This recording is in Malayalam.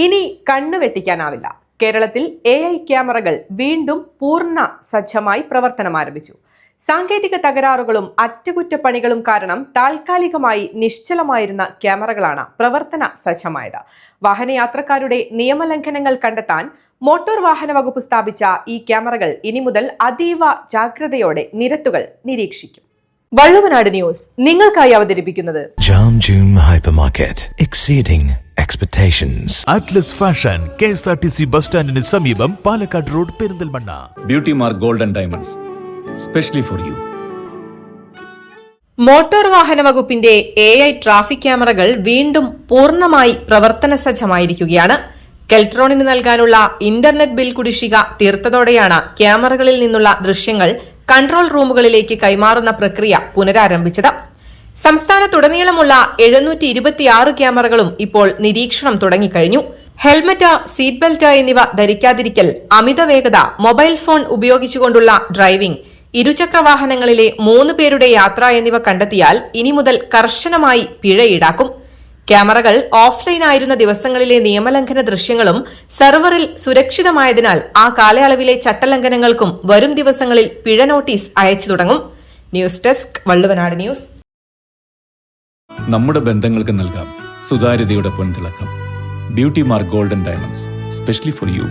ഇനി കണ്ണുവെട്ടിക്കാനാവില്ല. കേരളത്തിൽ AI ക്യാമറകൾ വീണ്ടും പൂർണ്ണ സജ്ജമായി പ്രവർത്തനം ആരംഭിച്ചു. സാങ്കേതിക തകരാറുകളും അറ്റകുറ്റപ്പണികളും കാരണം താൽക്കാലികമായി നിശ്ചലമായിരുന്ന ക്യാമറകളാണ് പ്രവർത്തന സജ്ജമായത്. വാഹനയാത്രക്കാരുടെ നിയമലംഘനങ്ങൾ കണ്ടെത്താൻ മോട്ടോർ വാഹന വകുപ്പ് സ്ഥാപിച്ച ഈ ക്യാമറകൾ ഇനി മുതൽ അതീവ ജാഗ്രതയോടെ നിരത്തുകൾ നിരീക്ഷിക്കും. വള്ളുവനാട് ന്യൂസ് നിങ്ങൾക്കായി അവതരിപ്പിക്കുന്നത് Jam June Hypermarket, exceeding expectations. Atlas Fashion, KSRTC bus സ്റ്റാൻഡിന് സമീപം, Palakkad road, Perinthalmanna. Beauty Mark Gold and Diamonds, specially for you. Motor വാഹന വകുപ്പിന്റെ AI ട്രാഫിക് ക്യാമറകൾ വീണ്ടും പൂർണ്ണമായി പ്രവർത്തന സജ്ജമായിരിക്കുകയാണ്. കെൽട്രോണിന് നൽകാനുള്ള ഇന്റർനെറ്റ് ബിൽ കുടിശ്ശിക തീർത്തതോടെയാണ് ക്യാമറകളിൽ നിന്നുള്ള ദൃശ്യങ്ങൾ കൺട്രോൾ റൂമുകളിലേക്ക് കൈമാറുന്ന പ്രക്രിയ പുനരാരംഭിച്ചത്. സംസ്ഥാനത്തുടനീളമുള്ള 726 ക്യാമറകളും ഇപ്പോൾ നിരീക്ഷണം തുടങ്ങിക്കഴിഞ്ഞു. ഹെൽമറ്റ്, സീറ്റ് ബെൽറ്റ് എന്നിവ ധരിക്കാതിരിക്കൽ, അമിത വേഗത, മൊബൈൽ ഫോൺ ഉപയോഗിച്ചുകൊണ്ടുള്ള ഡ്രൈവിംഗ്, ഇരുചക്ര വാഹനങ്ങളിലെ 3 പേരുടെ യാത്ര എന്നിവ കണ്ടെത്തിയാൽ ഇനി മുതൽ കർശനമായി പിഴ ഈടാക്കും. ക്യാമറകൾ ഓഫ്ലൈൻ ആയിരുന്ന ദിവസങ്ങളിലെ നിയമലംഘന ദൃശ്യങ്ങളും സെർവറിൽ സുരക്ഷിതമായതിനാൽ ആ കാലയളവിലെ ചട്ടലംഘനങ്ങൾക്കും വരും ദിവസങ്ങളിൽ പിഴ നോട്ടീസ് അയച്ചു തുടങ്ങും. News desk, Valluvanad news. നമ്മുടെ ബന്ധങ്ങൾക്ക് നൽകാം സുതാര്യതയുടെ പൊൻതിളക്കം. Beauty mark gold and diamonds, specially for U.